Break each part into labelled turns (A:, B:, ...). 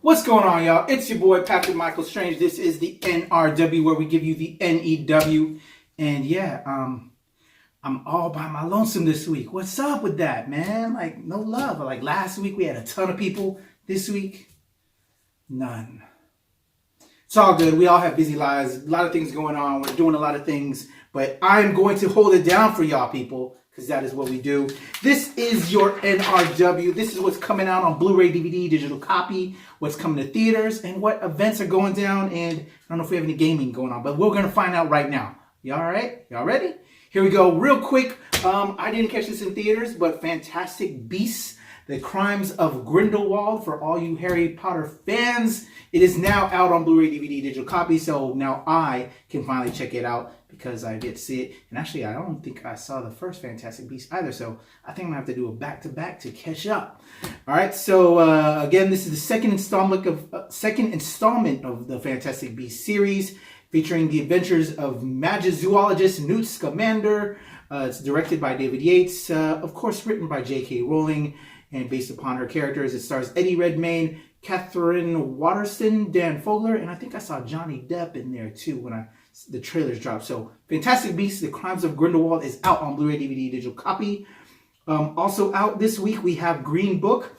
A: What's going on, y'all? It's your boy, Patrick Michael Strange. This is the NRW, where we give you the NEW. And yeah, I'm all by my lonesome this week. What's up with that, man? Like, no love. Like, last week we had a ton of people. This week, none. It's all good. We all have busy lives. A lot of things going on. We're doing a lot of things. But I'm going to hold it down for y'all people, because that is what we do. This is your NRW. This is what's coming out on Blu-ray, DVD, digital copy, what's coming to theaters, and what events are going down. And I don't know if we have any gaming going on, but we're going to find out right now. Y'all all right? Y'all ready? Here we go. Real quick. I didn't catch this in theaters, but Fantastic Beasts: The Crimes of Grindelwald, for all you Harry Potter fans. It is now out on Blu-ray, DVD, digital copy, so now I can finally check it out because I get to see it. And actually, I don't think I saw the first Fantastic Beasts either, so I think I'm going to have to do a back-to-back to catch up. All right, so again, this is the second installment of the Fantastic Beasts series, featuring the adventures of Magizoologist Newt Scamander. It's directed by David Yates, of course written by J.K. Rowling, and based upon her characters. It stars Eddie Redmayne, Catherine Waterston, Dan Fogler, and I think I saw Johnny Depp in there too when the trailers dropped. So Fantastic Beasts: The Crimes of Grindelwald is out on Blu-ray, DVD, digital copy. Also out this week, we have Green Book.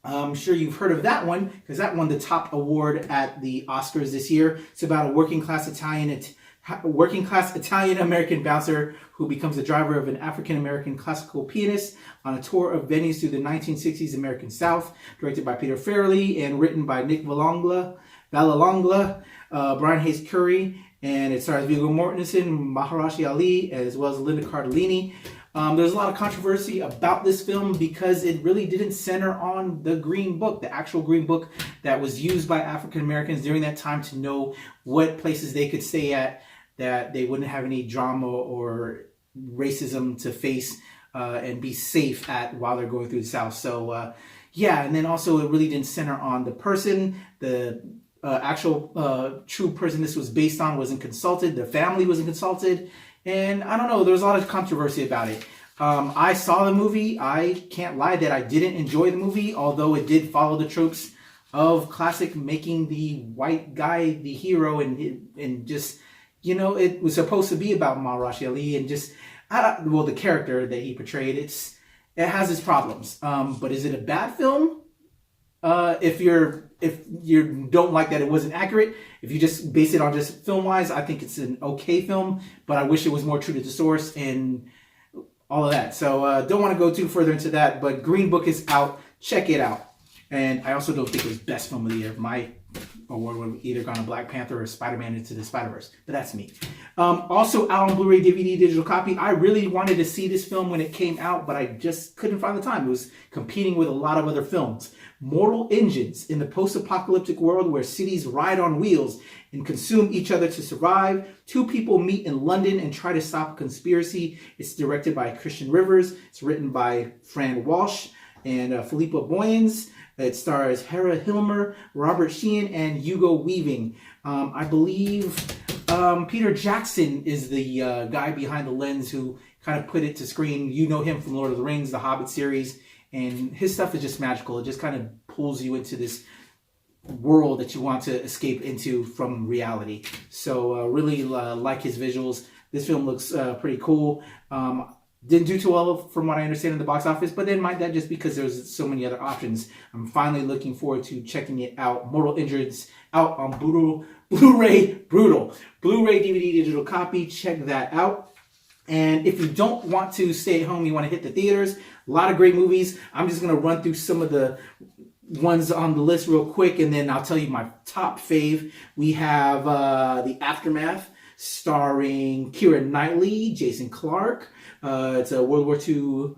A: I'm sure you've heard of that one because that won the top award at the Oscars this year. It's about a working class Italian-American bouncer who becomes the driver of an African-American classical pianist on a tour of venues through the 1960s American South, directed by Peter Farrelly and written by Nick Vallelonga, Brian Hayes Curry, and it stars Viggo Mortensen, Mahershala Ali, as well as Linda Cardellini. There's a lot of controversy about this film because it really didn't center on the Green Book, the actual Green Book that was used by African Americans during that time to know what places they could stay at, that they wouldn't have any drama or racism to face and be safe at while they're going through the South. So yeah, and then also it really didn't center on the person. The actual true person this was based on wasn't consulted. The family wasn't consulted. And I don't know, there was a lot of controversy about it. I saw the movie. I can't lie that I didn't enjoy the movie, although it did follow the tropes of classic making the white guy the hero, and just, you know, it was supposed to be about Mahershala Ali and just, the character that he portrayed. It has its problems. But is it a bad film? If you don't like that it wasn't accurate, if you just base it on just film-wise, I think it's an okay film, but I wish it was more true to the source and all of that. So don't want to go too further into that, but Green Book is out. Check it out. And I also don't think it was best film of the year. My award would have either gone to Black Panther or Spider-Man Into the Spider-Verse, but that's me. Also out on Blu-ray, DVD, digital copy. I really wanted to see this film when it came out, but I just couldn't find the time. It was competing with a lot of other films. Mortal Engines: In the post-apocalyptic world where cities ride on wheels and consume each other to survive, two people meet in London and try to stop a conspiracy. It's directed by Christian Rivers. It's written by Fran Walsh and Philippa Boyens. It stars Hera Hilmer, Robert Sheehan, and Hugo Weaving. I believe Peter Jackson is the guy behind the lens who kind of put it to screen. You know him from Lord of the Rings, the Hobbit series, and his stuff is just magical. It just kind of pulls you into this world that you want to escape into from reality. So really like his visuals. This film looks pretty cool. Didn't do too well from what I understand in the box office, but then might that just because there's so many other options. I'm finally looking forward to checking it out. Mortal Engines out on Blu-ray, Blu-ray, DVD, digital copy. Check that out. And if you don't want to stay at home, you want to hit the theaters, a lot of great movies. I'm just going to run through some of the ones on the list real quick, and then I'll tell you my top fave. We have The Aftermath, starring Keira Knightley, Jason Clarke. It's a World War II.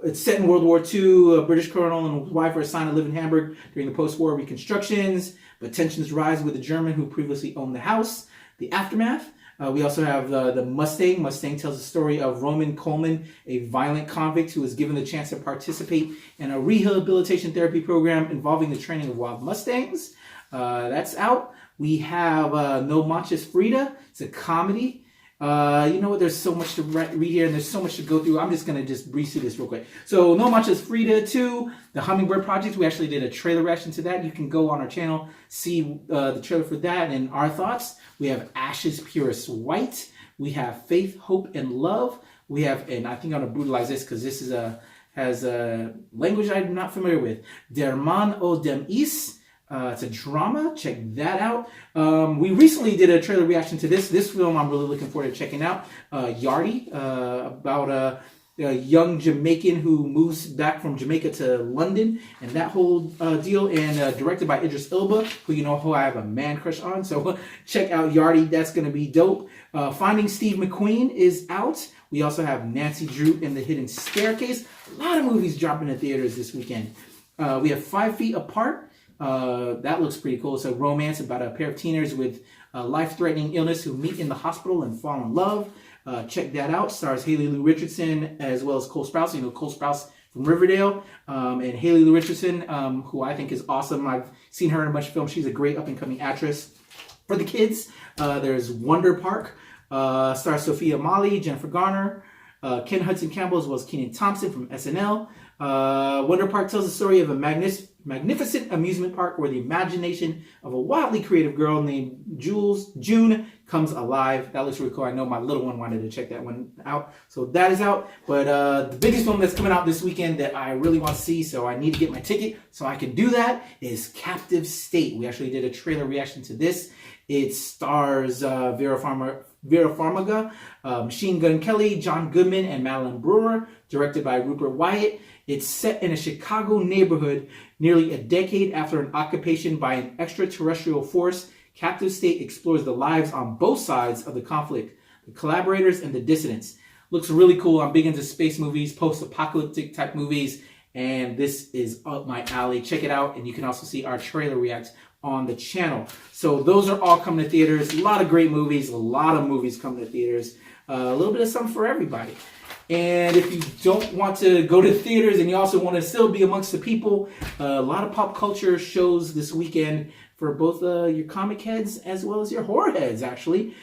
A: It's set in World War II. A British colonel and his wife are assigned to live in Hamburg during the post-war reconstructions, but tensions rise with the German who previously owned the house. The Aftermath. We also have the Mustang. Mustang tells the story of Roman Coleman, a violent convict who was given the chance to participate in a rehabilitation therapy program involving the training of wild Mustangs. That's out. We have No Manches Frida. It's a comedy. You know what? There's so much to read here, and there's so much to go through. I'm just going to just breeze through this real quick. So, No Mancha's Frida 2, The Hummingbird Project. We actually did a trailer reaction to that. You can go on our channel, see the trailer for that and our thoughts. We have Ash's Purest White. We have Faith, Hope, and Love. We have, and I think I'm going to brutalize this because this is has a language I'm not familiar with. Der Mann o dem Is. It's a drama. Check that out. We recently did a trailer reaction to this. This film I'm really looking forward to checking out. Yardie, about a young Jamaican who moves back from Jamaica to London and that whole deal. And directed by Idris Elba, who I have a man crush on. So check out Yardie. That's going to be dope. Finding Steve McQueen is out. We also have Nancy Drew and the Hidden Staircase. A lot of movies dropping in theaters this weekend. We have 5 Feet Apart. That looks pretty cool. It's a romance about a pair of teenagers with life-threatening illness who meet in the hospital and fall in love. Check that out. Stars Haley Lou Richardson as well as Cole Sprouse. Cole Sprouse from Riverdale. And Haley Lou Richardson, who I think is awesome. I've seen her in a bunch of films. She's a great up-and-coming actress. For the kids, there's Wonder Park. Stars Sophia Mali, Jennifer Garner, Ken Hudson Campbell, as well as Kenan Thompson from SNL. Wonder Park tells the story of a magnificent amusement park where the imagination of a wildly creative girl named June comes alive. That looks really cool. I know my little one wanted to check that one out. So that is out. But the biggest film that's coming out this weekend that I really want to see, so I need to get my ticket so I can do that, is Captive State. We actually did a trailer reaction to this. It stars Vera Farmiga, Machine Gun Kelly, John Goodman, and Madeline Brewer, directed by Rupert Wyatt. It's set in a Chicago neighborhood nearly a decade after an occupation by an extraterrestrial force. Captive State explores the lives on both sides of the conflict, the collaborators and the dissidents. Looks really cool. I'm big into space movies, post-apocalyptic type movies, and this is up my alley. Check it out, and you can also see our trailer react on the channel. So those are all coming to theaters. A lot of great movies, a lot of movies coming to theaters. A little bit of something for everybody. And if you don't want to go to theaters and you also want to still be amongst the people, a lot of pop culture shows this weekend for both your comic heads as well as your horror heads, actually.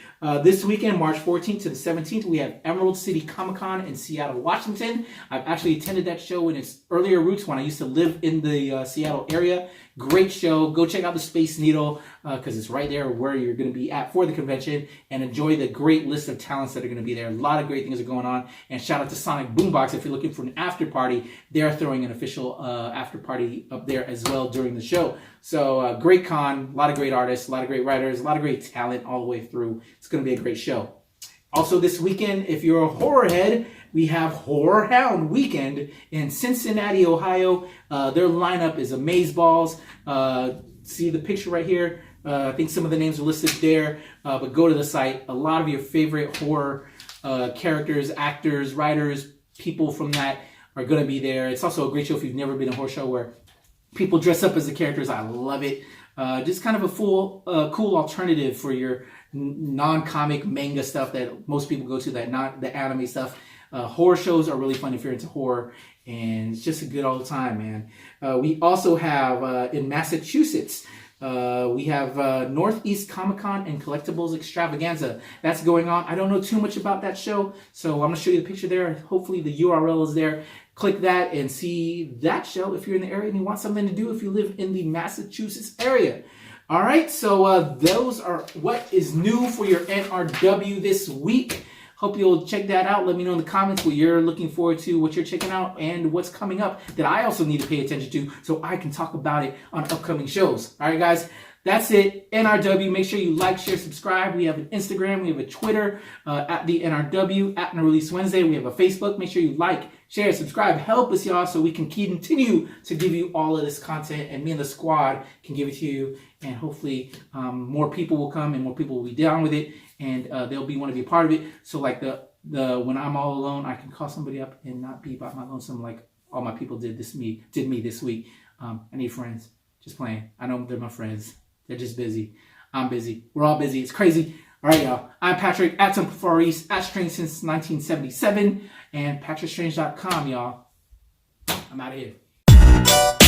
A: This weekend, March 14th to the 17th, we have Emerald City Comic Con in Seattle, Washington. I've actually attended that show in its earlier roots when I used to live in the Seattle area. Great show. Go check out the Space Needle because it's right there where you're going to be at for the convention, and enjoy the great list of talents that are going to be there. A lot of great things are going on. And shout out to Sonic Boombox. If you're looking for an after party, they're throwing an official after party up there as well during the show. So great con, a lot of great artists, a lot of great writers, a lot of great talent all the way through. It's going to be a great show. Also this weekend, if you're a horror head, we have Horror Hound Weekend in Cincinnati, Ohio. Their lineup is amazeballs. See the picture right here. I think some of the names are listed there, but go to the site. A lot of your favorite horror characters, actors, writers, people from that are going to be there. It's also a great show if you've never been to a horror show where people dress up as the characters. I love it. Just kind of a cool alternative for your non-comic manga stuff that most people go to, that not the anime stuff. Horror shows are really fun if you're into horror, and it's just a good old time, man. We also have in Massachusetts, we have Northeast Comic-Con and Collectibles Extravaganza. That's going on. I don't know too much about that show, so I'm going to show you the picture there. Hopefully the URL is there. Click that and see that show if you're in the area and you want something to do if you live in the Massachusetts area. All right, so those are what is new for your NRW this week. Hope you'll check that out. Let me know in the comments what you're looking forward to, what you're checking out, and what's coming up that I also need to pay attention to so I can talk about it on upcoming shows. All right, guys, that's it. NRW, make sure you like, share, subscribe. We have an Instagram. We have a Twitter, at the NRW, at No Release Wednesday. We have a Facebook. Make sure you like, share, subscribe. Help us, y'all, so we can continue to give you all of this content, and me and the squad can give it to you. And hopefully more people will come and more people will be down with it, and they'll want to be a part of it. So like the when I'm all alone, I can call somebody up and not be by my lonesome like all my people did me this week. I need friends. Just playing. I know they're my friends. They're just busy. I'm busy. We're all busy. It's crazy. All right, y'all. I'm Patrick, at Temple Far East, at Strange since 1977, and PatrickStrange.com, y'all. I'm out of here.